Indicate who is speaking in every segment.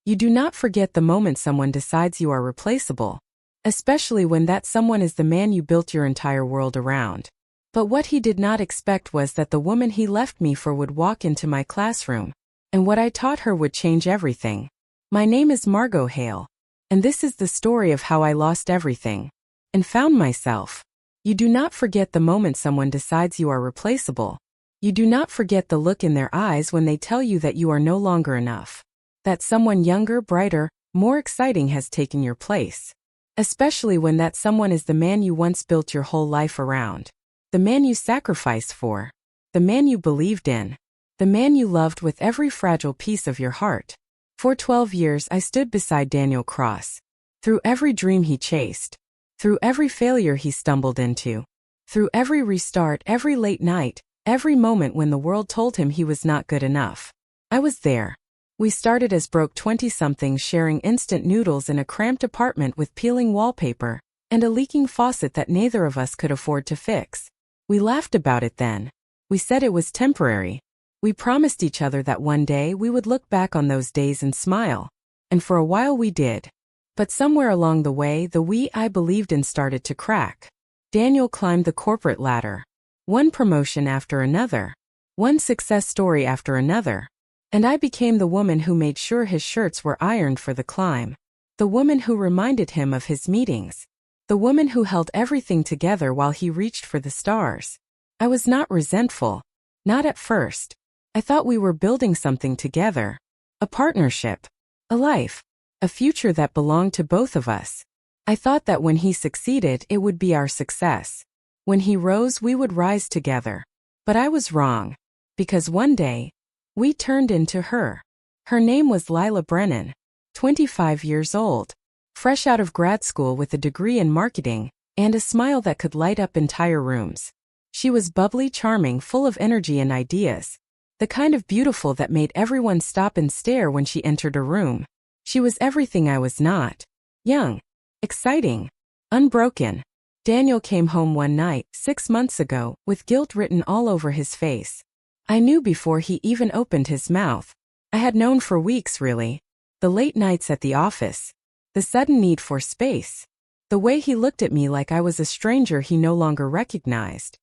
Speaker 1: You do not forget the moment someone decides you are replaceable, especially when that someone is the man you built your entire world around. But what he did not expect was that the woman he left me for would walk into my classroom, and what I taught her would change everything. My name is Margot Hale, and this is the story of how I lost everything and found myself. You do not forget the moment someone decides you are replaceable. You do not forget the look in their eyes when they tell you that you are no longer enough, that someone younger, brighter, more exciting has taken your place. Especially when that someone is the man you once built your whole life around, the man you sacrificed for, the man you believed in, the man you loved with every fragile piece of your heart. For 12 years I stood beside Daniel Cross, through every dream he chased, through every failure he stumbled into, through every restart, every late night, every moment when the world told him he was not good enough. I was there. We started as broke 20-somethings sharing instant noodles in a cramped apartment with peeling wallpaper and a leaking faucet that neither of us could afford to fix. We laughed about it then. We said it was temporary. We promised each other that one day we would look back on those days and smile. And for a while we did. But somewhere along the way, the we I believed in started to crack. Daniel climbed the corporate ladder. One promotion after another. One success story after another. And I became the woman who made sure his shirts were ironed for the climb. The woman who reminded him of his meetings. The woman who held everything together while he reached for the stars. I was not resentful. Not at first. I thought we were building something together. A partnership. A life. A future that belonged to both of us. I thought that when he succeeded, it would be our success. When he rose, we would rise together. But I was wrong. Because one day, we turned into her. Her name was Lila Brennan, 25 years old, fresh out of grad school with a degree in marketing and a smile that could light up entire rooms. She was bubbly, charming, full of energy and ideas, the kind of beautiful that made everyone stop and stare when she entered a room. She was everything I was not. Young, exciting, unbroken. Daniel came home one night, 6 months ago, with guilt written all over his face. I knew before he even opened his mouth. I had known for weeks, really. The late nights at the office. The sudden need for space. The way he looked at me like I was a stranger he no longer recognized.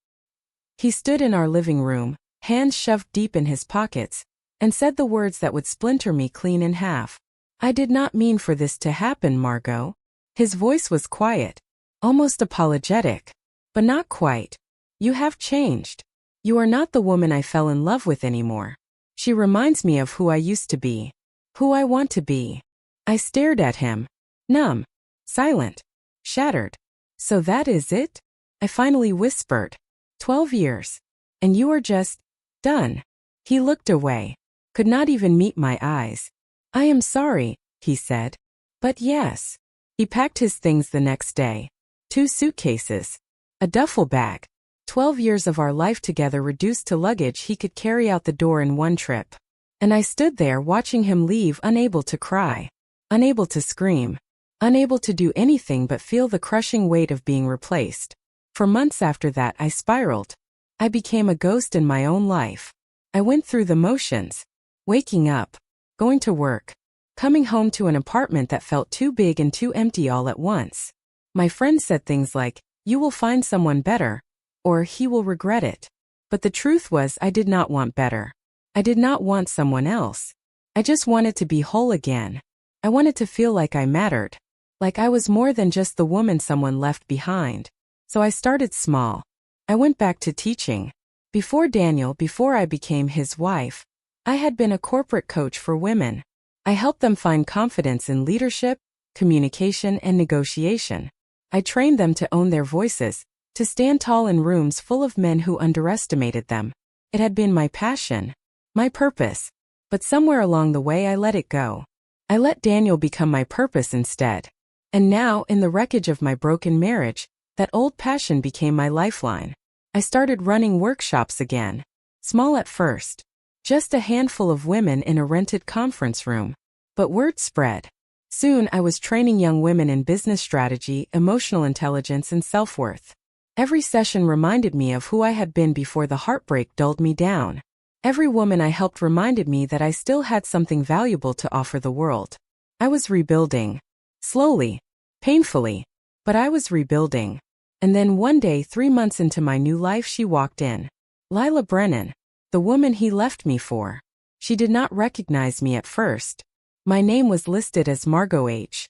Speaker 1: He stood in our living room, hands shoved deep in his pockets, and said the words that would splinter me clean in half. I did not mean for this to happen, Margot. His voice was quiet, almost apologetic, but not quite. You have changed. You are not the woman I fell in love with anymore. She reminds me of who I used to be. Who I want to be. I stared at him. Numb. Silent. Shattered. So that is it? I finally whispered. 12 years. And you are just done. He looked away. Could not even meet my eyes. I am sorry, he said. But yes. He packed his things the next day. 2 suitcases. A duffel bag. 12 years of our life together reduced to luggage he could carry out the door in one trip. And I stood there watching him leave, unable to cry, unable to scream, unable to do anything but feel the crushing weight of being replaced. For months after that I spiraled. I became a ghost in my own life. I went through the motions. Waking up, going to work, coming home to an apartment that felt too big and too empty all at once. My friends said things like, "You will find someone better," or "He will regret it." But the truth was I did not want better. I did not want someone else. I just wanted to be whole again. I wanted to feel like I mattered. Like I was more than just the woman someone left behind. So I started small. I went back to teaching. Before Daniel, before I became his wife, I had been a corporate coach for women. I helped them find confidence in leadership, communication, and negotiation. I trained them to own their voices, to stand tall in rooms full of men who underestimated them. It had been my passion, my purpose. But somewhere along the way I let it go. I let Daniel become my purpose instead. And now, in the wreckage of my broken marriage, that old passion became my lifeline. I started running workshops again. Small at first. Just a handful of women in a rented conference room. But word spread. Soon I was training young women in business strategy, emotional intelligence, and self-worth. Every session reminded me of who I had been before the heartbreak dulled me down. Every woman I helped reminded me that I still had something valuable to offer the world. I was rebuilding. Slowly. Painfully. But I was rebuilding. And then one day, 3 months into my new life, she walked in. Lila Brennan. The woman he left me for. She did not recognize me at first. My name was listed as Margot H.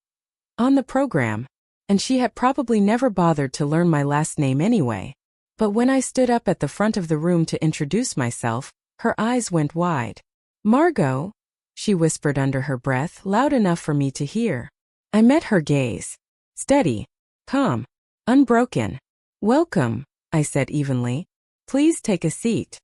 Speaker 1: on the program, and she had probably never bothered to learn my last name anyway. But when I stood up at the front of the room to introduce myself, her eyes went wide. "Margot," she whispered under her breath, loud enough for me to hear. I met her gaze. Steady. Calm. Unbroken. "Welcome," I said evenly. "Please take a seat."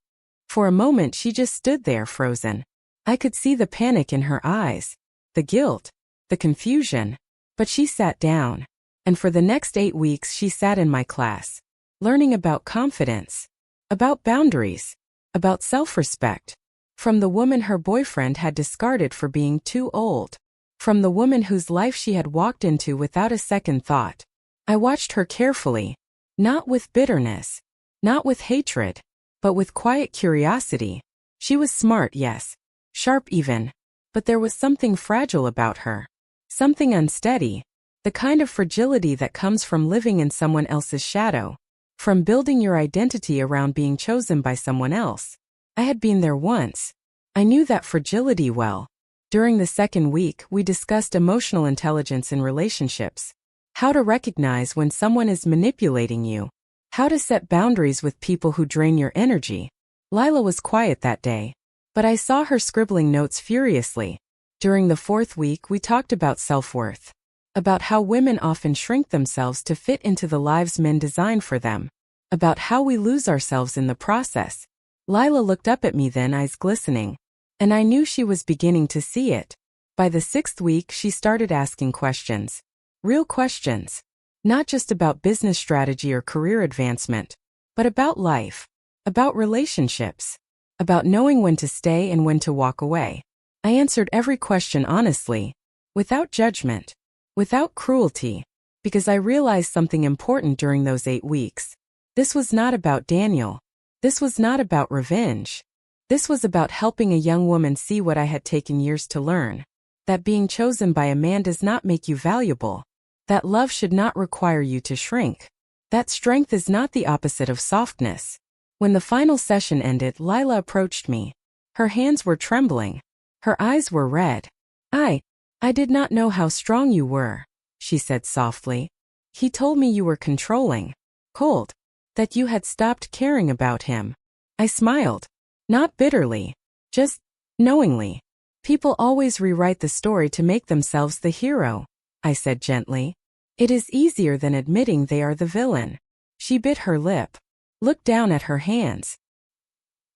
Speaker 1: For a moment she just stood there frozen. I could see the panic in her eyes, the guilt, the confusion. But she sat down. And for the next 8 weeks she sat in my class, learning about confidence, about boundaries, about self-respect, from the woman her boyfriend had discarded for being too old, from the woman whose life she had walked into without a second thought. I watched her carefully, not with bitterness, not with hatred, but with quiet curiosity. She was smart, yes, sharp even, but there was something fragile about her, something unsteady, the kind of fragility that comes from living in someone else's shadow, from building your identity around being chosen by someone else. I had been there once. I knew that fragility well. During the second week, we discussed emotional intelligence in relationships, how to recognize when someone is manipulating you, how to set boundaries with people who drain your energy. Lila was quiet that day, but I saw her scribbling notes furiously. During the fourth week, we talked about self-worth, about how women often shrink themselves to fit into the lives men design for them, about how we lose ourselves in the process. Lila looked up at me then, eyes glistening, and I knew she was beginning to see it. By the 6th week, she started asking questions. Real questions. Not just about business strategy or career advancement, but about life, about relationships, about knowing when to stay and when to walk away. I answered every question honestly, without judgment, without cruelty, because I realized something important during those 8 weeks. This was not about Daniel. This was not about revenge. This was about helping a young woman see what I had taken years to learn. That being chosen by a man does not make you valuable. That love should not require you to shrink. That strength is not the opposite of softness. When the final session ended, Lila approached me. Her hands were trembling. Her eyes were red. I did not know how strong you were," she said softly. "He told me you were controlling, cold, that you had stopped caring about him." I smiled. Not bitterly, just knowingly. "People always rewrite the story to make themselves the hero," I said gently. "It is easier than admitting they are the villain." She bit her lip, looked down at her hands.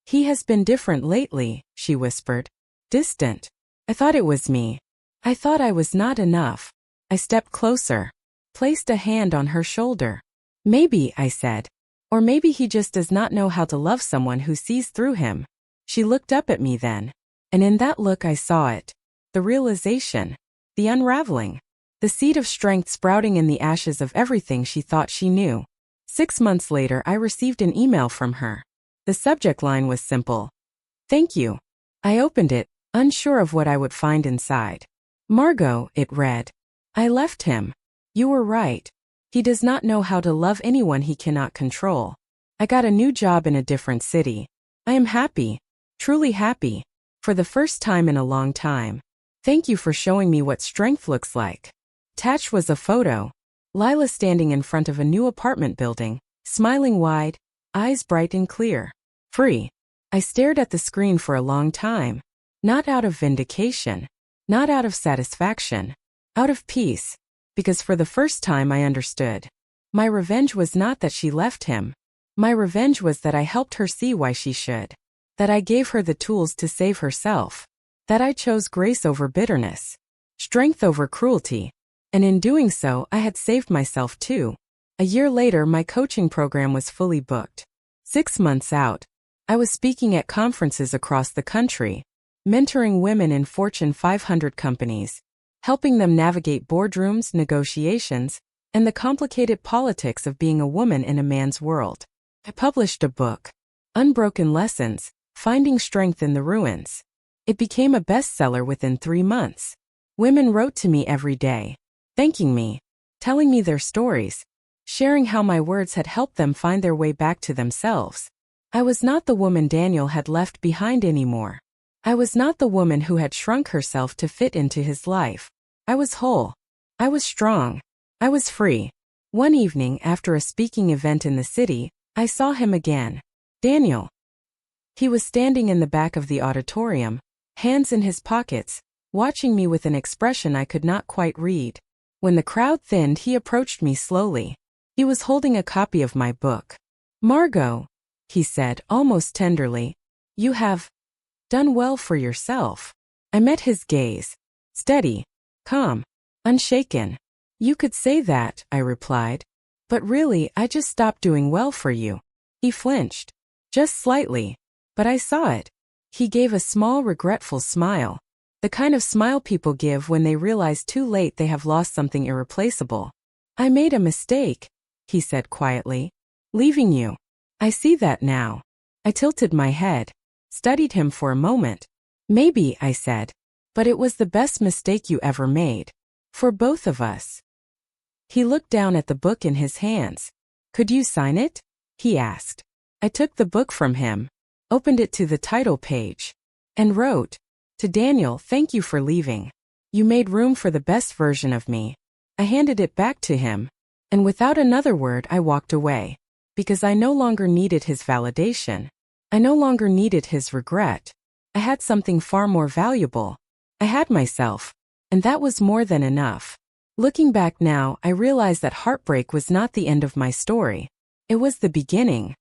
Speaker 1: "He has been different lately," she whispered. "Distant. I thought it was me. I thought I was not enough." I stepped closer, placed a hand on her shoulder. "Maybe," I said. "Or maybe he just does not know how to love someone who sees through him." She looked up at me then, and in that look I saw it. The realization, the unraveling, the seed of strength sprouting in the ashes of everything she thought she knew. 6 months later, I received an email from her. The subject line was simple. "Thank you." I opened it, unsure of what I would find inside. "Margot," it read. "I left him. You were right. He does not know how to love anyone he cannot control. I got a new job in a different city. I am happy, truly happy, for the first time in a long time. Thank you for showing me what strength looks like." Attached was a photo. Lila standing in front of a new apartment building, smiling wide, eyes bright and clear. Free. I stared at the screen for a long time. Not out of vindication. Not out of satisfaction. Out of peace. Because for the first time I understood. My revenge was not that she left him. My revenge was that I helped her see why she should. That I gave her the tools to save herself. That I chose grace over bitterness. Strength over cruelty. And in doing so, I had saved myself too. A year later, my coaching program was fully booked. 6 months out, I was speaking at conferences across the country, mentoring women in Fortune 500 companies, helping them navigate boardrooms, negotiations, and the complicated politics of being a woman in a man's world. I published a book, Unbroken Lessons, Finding Strength in the Ruins. It became a bestseller within 3 months. Women wrote to me every day, thanking me, telling me their stories, sharing how my words had helped them find their way back to themselves. I was not the woman Daniel had left behind anymore. I was not the woman who had shrunk herself to fit into his life. I was whole. I was strong. I was free. One evening after a speaking event in the city, I saw him again. Daniel. He was standing in the back of the auditorium, hands in his pockets, watching me with an expression I could not quite read. When the crowd thinned, he approached me slowly. He was holding a copy of my book. "Margot," he said, almost tenderly, "you have done well for yourself." I met his gaze. Steady, calm, unshaken. "You could say that," I replied. "But really, I just stopped doing well for you." He flinched. Just slightly. But I saw it. He gave a small, regretful smile. The kind of smile people give when they realize too late they have lost something irreplaceable. "I made a mistake," he said quietly. "Leaving you. I see that now." I tilted my head, studied him for a moment. "Maybe," I said. "But it was the best mistake you ever made. For both of us." He looked down at the book in his hands. "Could you sign it?" he asked. I took the book from him, opened it to the title page, and wrote, "To Daniel, thank you for leaving. You made room for the best version of me." I handed it back to him, and without another word I walked away, because I no longer needed his validation. I no longer needed his regret. I had something far more valuable. I had myself, and that was more than enough. Looking back now, I realize that heartbreak was not the end of my story. It was the beginning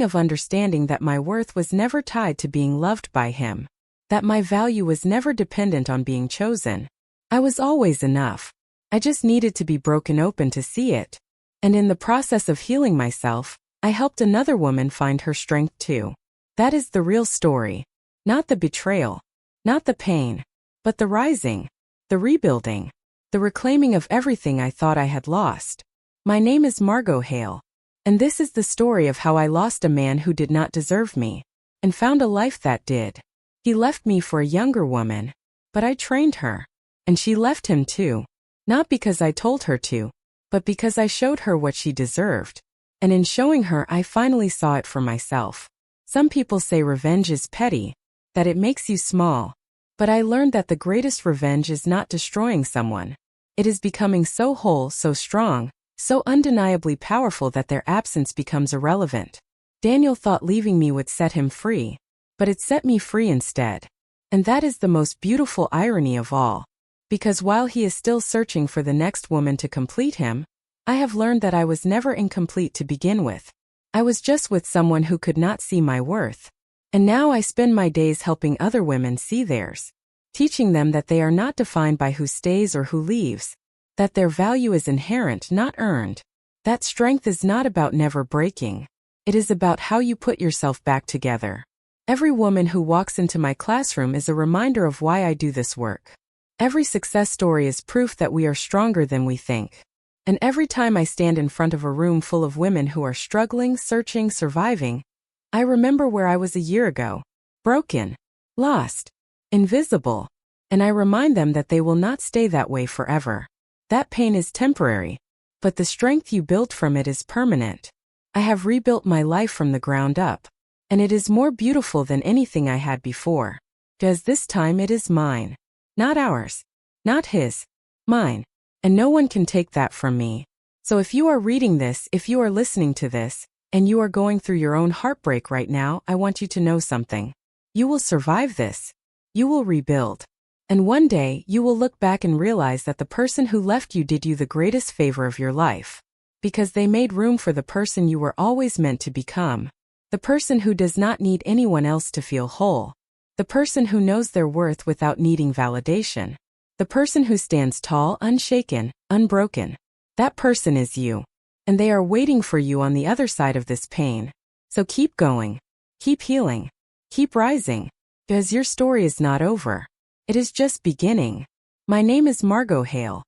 Speaker 1: of understanding that my worth was never tied to being loved by him, that my value was never dependent on being chosen. I was always enough. I just needed to be broken open to see it. And in the process of healing myself, I helped another woman find her strength too. That is the real story. Not the betrayal, not the pain, but the rising, the rebuilding, the reclaiming of everything I thought I had lost. My name is Margot Hale, and this is the story of how I lost a man who did not deserve me, and found a life that did. He left me for a younger woman, but I trained her, and she left him too. Not because I told her to, but because I showed her what she deserved. And in showing her, I finally saw it for myself. Some people say revenge is petty, that it makes you small. But I learned that the greatest revenge is not destroying someone. It is becoming so whole, so strong, so undeniably powerful that their absence becomes irrelevant. Daniel thought leaving me would set him free, but it set me free instead. And that is the most beautiful irony of all. Because while he is still searching for the next woman to complete him, I have learned that I was never incomplete to begin with. I was just with someone who could not see my worth. And now I spend my days helping other women see theirs, teaching them that they are not defined by who stays or who leaves, that their value is inherent, not earned, that strength is not about never breaking. It is about how you put yourself back together. Every woman who walks into my classroom is a reminder of why I do this work. Every success story is proof that we are stronger than we think. And every time I stand in front of a room full of women who are struggling, searching, surviving, I remember where I was a year ago. Broken, lost, invisible. And I remind them that they will not stay that way forever. That pain is temporary, but the strength you built from it is permanent. I have rebuilt my life from the ground up, and it is more beautiful than anything I had before. Because this time it is mine. Not ours. Not his. Mine. And no one can take that from me. So if you are reading this, if you are listening to this, and you are going through your own heartbreak right now, I want you to know something. You will survive this. You will rebuild. And one day, you will look back and realize that the person who left you did you the greatest favor of your life. Because they made room for the person you were always meant to become. The person who does not need anyone else to feel whole. The person who knows their worth without needing validation. The person who stands tall, unshaken, unbroken. That person is you. And they are waiting for you on the other side of this pain. So keep going. Keep healing. Keep rising. Because your story is not over. It is just beginning. My name is Margot Hale.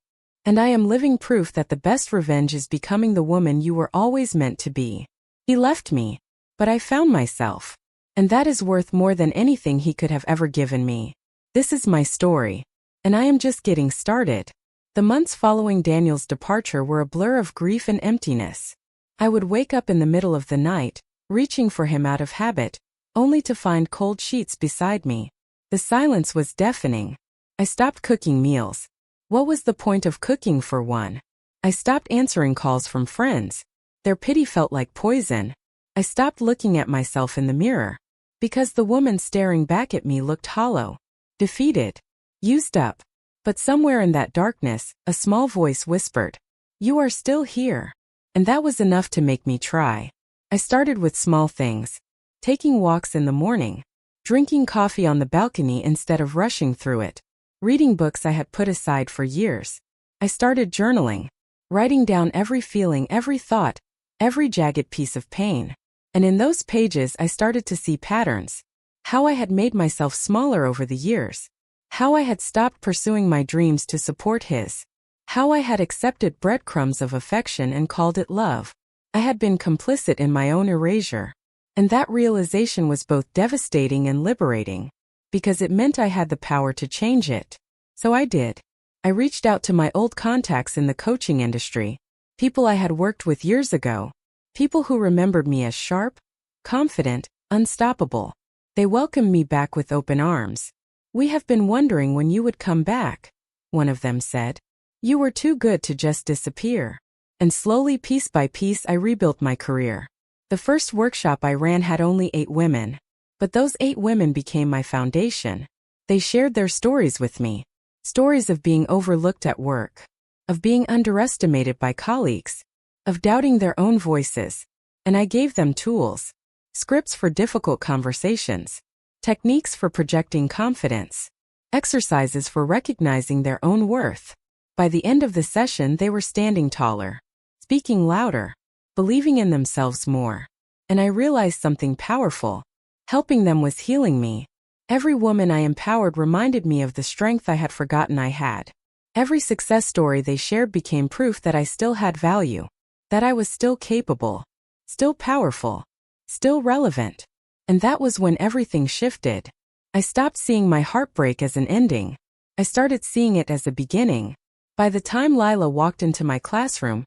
Speaker 1: And I am living proof that the best revenge is becoming the woman you were always meant to be. He left me, but I found myself. And that is worth more than anything he could have ever given me. This is my story. And I am just getting started. The months following Daniel's departure were a blur of grief and emptiness. I would wake up in the middle of the night, reaching for him out of habit, only to find cold sheets beside me. The silence was deafening. I stopped cooking meals. What was the point of cooking for one? I stopped answering calls from friends. Their pity felt like poison. I stopped looking at myself in the mirror, because the woman staring back at me looked hollow, defeated, used up. But somewhere in that darkness, a small voice whispered, "You are still here." And that was enough to make me try. I started with small things. Taking walks in the morning, drinking coffee on the balcony instead of rushing through it, reading books I had put aside for years. I started journaling, writing down every feeling, every thought, every jagged piece of pain. And in those pages I started to see patterns. How I had made myself smaller over the years. How I had stopped pursuing my dreams to support his. How I had accepted breadcrumbs of affection and called it love. I had been complicit in my own erasure. And that realization was both devastating and liberating, because it meant I had the power to change it. So I did. I reached out to my old contacts in the coaching industry, people I had worked with years ago, people who remembered me as sharp, confident, unstoppable. They welcomed me back with open arms. "We have been wondering when you would come back," one of them said. "You were too good to just disappear." And slowly, piece by piece, I rebuilt my career. The first workshop I ran had only 8 women. But those 8 women became my foundation. They shared their stories with me. Stories of being overlooked at work, of being underestimated by colleagues, of doubting their own voices. And I gave them tools, scripts for difficult conversations, techniques for projecting confidence, exercises for recognizing their own worth. By the end of the session, they were standing taller, speaking louder, believing in themselves more. And I realized something powerful. Helping them was healing me. Every woman I empowered reminded me of the strength I had forgotten I had. Every success story they shared became proof that I still had value, that I was still capable, still powerful, still relevant. And that was when everything shifted. I stopped seeing my heartbreak as an ending. I started seeing it as a beginning. By the time Lila walked into my classroom,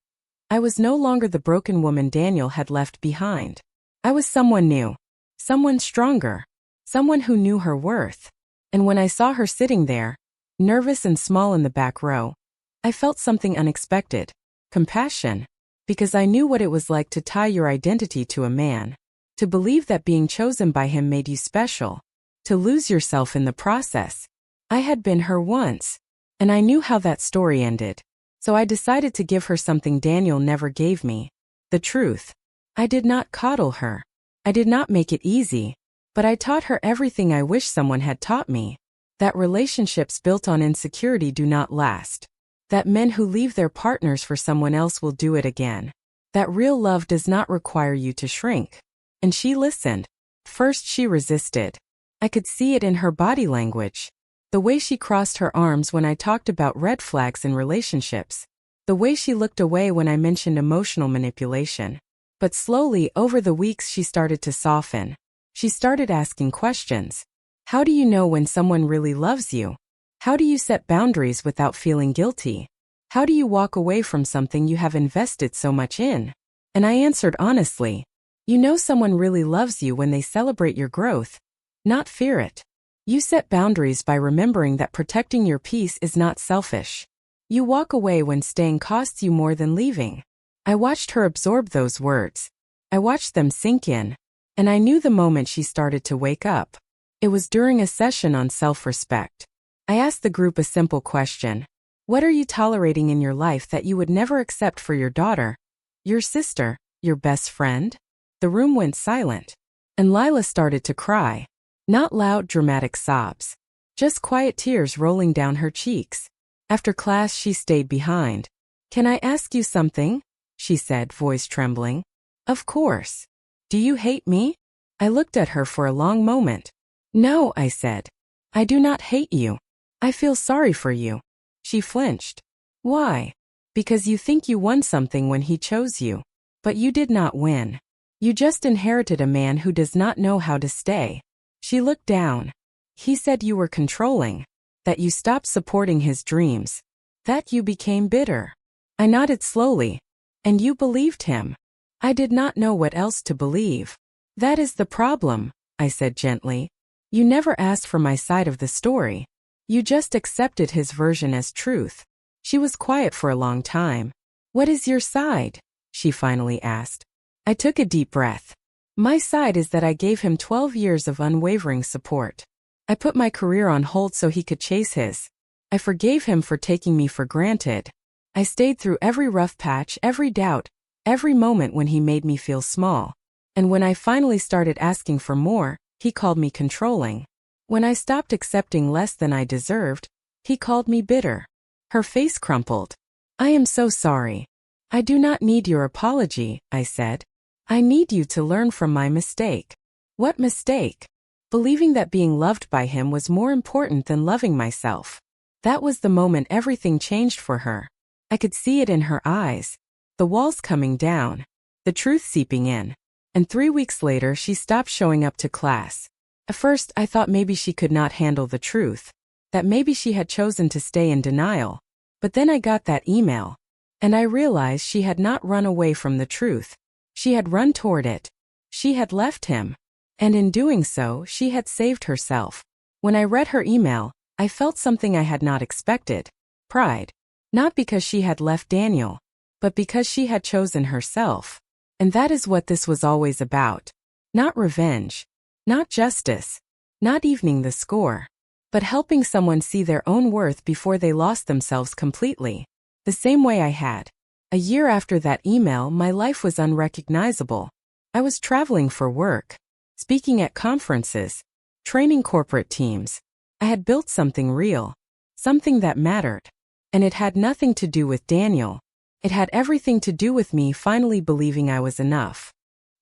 Speaker 1: I was no longer the broken woman Daniel had left behind. I was someone new, someone stronger, someone who knew her worth. And when I saw her sitting there, nervous and small in the back row, I felt something unexpected, compassion, because I knew what it was like to tie your identity to a man, to believe that being chosen by him made you special, to lose yourself in the process. I had been her once, and I knew how that story ended. So I decided to give her something Daniel never gave me, the truth. I did not coddle her. I did not make it easy, but I taught her everything I wish someone had taught me. That relationships built on insecurity do not last. That men who leave their partners for someone else will do it again. That real love does not require you to shrink. And she listened. First she resisted. I could see it in her body language. The way she crossed her arms when I talked about red flags in relationships. The way she looked away when I mentioned emotional manipulation. But slowly, over the weeks, she started to soften. She started asking questions. How do you know when someone really loves you? How do you set boundaries without feeling guilty? How do you walk away from something you have invested so much in? And I answered honestly. You know someone really loves you when they celebrate your growth, not fear it. You set boundaries by remembering that protecting your peace is not selfish. You walk away when staying costs you more than leaving. I watched her absorb those words. I watched them sink in. And I knew the moment she started to wake up. It was during a session on self-respect. I asked the group a simple question. What are you tolerating in your life that you would never accept for your daughter, your sister, your best friend? The room went silent. And Lila started to cry. Not loud, dramatic sobs. Just quiet tears rolling down her cheeks. After class, she stayed behind. Can I ask you something? She said, voice trembling. Of course. Do you hate me? I looked at her for a long moment. No, I said. I do not hate you. I feel sorry for you. She flinched. Why? Because you think you won something when he chose you. But you did not win. You just inherited a man who does not know how to stay. She looked down. He said you were controlling. that you stopped supporting his dreams, that you became bitter. I nodded slowly. And you believed him. I did not know what else to believe. That is the problem, I said gently. You never asked for my side of the story. You just accepted his version as truth. She was quiet for a long time. What is your side? She finally asked. I took a deep breath. My side is that I gave him 12 years of unwavering support. I put my career on hold so he could chase his. I forgave him for taking me for granted. I stayed through every rough patch, every doubt, every moment when he made me feel small. And when I finally started asking for more, he called me controlling. When I stopped accepting less than I deserved, he called me bitter. Her face crumpled. I am so sorry. I do not need your apology, I said. I need you to learn from my mistake. What mistake? Believing that being loved by him was more important than loving myself. That was the moment everything changed for her. I could see it in her eyes. The walls coming down. The truth seeping in. And 3 weeks later she stopped showing up to class. At first I thought maybe she could not handle the truth. That maybe she had chosen to stay in denial. But then I got that email. And I realized she had not run away from the truth. She had run toward it. She had left him. And in doing so, she had saved herself. When I read her email, I felt something I had not expected. Pride. Not because she had left Daniel, but because she had chosen herself. And that is what this was always about. Not revenge. Not justice. Not evening the score. But helping someone see their own worth before they lost themselves completely. The same way I had. A year after that email, my life was unrecognizable. I was traveling for work. Speaking at conferences. Training corporate teams. I had built something real. Something that mattered. And it had nothing to do with Daniel. It had everything to do with me finally believing I was enough.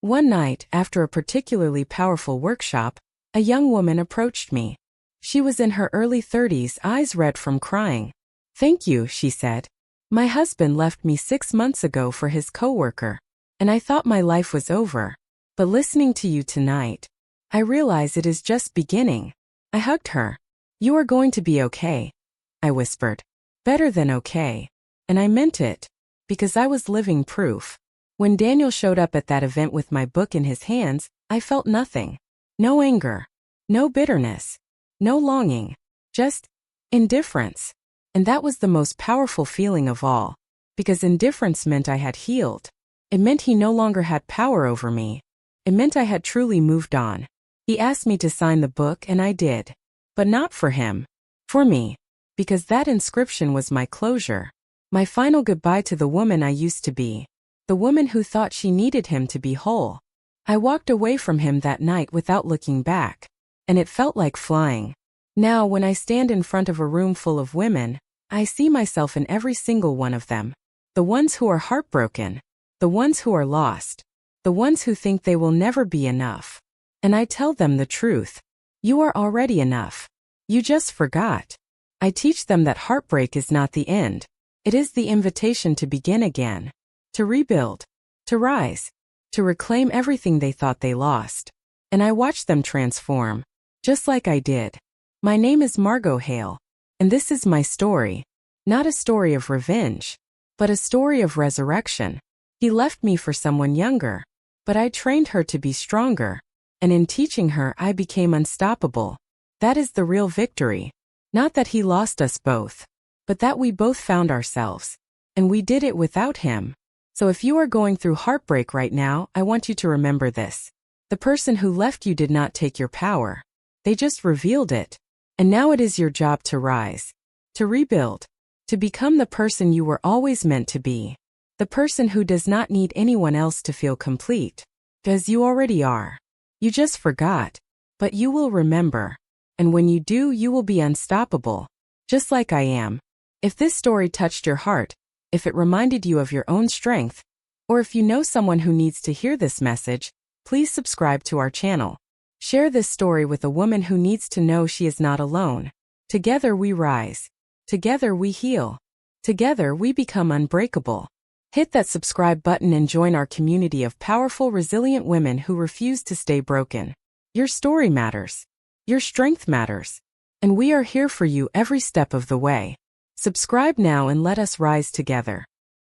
Speaker 1: One night, after a particularly powerful workshop, a young woman approached me. She was in her early 30s, eyes red from crying. Thank you, she said. My husband left me 6 months ago for his coworker, and I thought my life was over. But listening to you tonight, I realize it is just beginning. I hugged her. You are going to be okay, I whispered. Better than okay. And I meant it. Because I was living proof. When Daniel showed up at that event with my book in his hands, I felt nothing. No anger. No bitterness. No longing. Just indifference. And that was the most powerful feeling of all. Because indifference meant I had healed. It meant he no longer had power over me. It meant I had truly moved on. He asked me to sign the book and I did. But not for him. For me. Because that inscription was my closure. My final goodbye to the woman I used to be. The woman who thought she needed him to be whole. I walked away from him that night without looking back. And it felt like flying. Now when I stand in front of a room full of women, I see myself in every single one of them. The ones who are heartbroken. The ones who are lost. The ones who think they will never be enough. And I tell them the truth. You are already enough. You just forgot. I teach them that heartbreak is not the end. It is the invitation to begin again. To rebuild. To rise. To reclaim everything they thought they lost. And I watch them transform. Just like I did. My name is Margot Hale. And this is my story. Not a story of revenge. But a story of resurrection. He left me for someone younger. But I trained her to be stronger. And in teaching her I became unstoppable. That is the real victory. Not that he lost us both, but that we both found ourselves. And we did it without him. So if you are going through heartbreak right now, I want you to remember this. The person who left you did not take your power. They just revealed it. And now it is your job to rise. To rebuild. To become the person you were always meant to be. The person who does not need anyone else to feel complete. Because you already are. You just forgot. But you will remember. And when you do, you will be unstoppable. Just like I am. If this story touched your heart, if it reminded you of your own strength, or if you know someone who needs to hear this message, please subscribe to our channel. Share this story with a woman who needs to know she is not alone. Together we rise. Together we heal. Together we become unbreakable. Hit that subscribe button and join our community of powerful, resilient women who refuse to stay broken. Your story matters. Your strength matters. and we are here for you every step of the way. Subscribe now and let us rise together.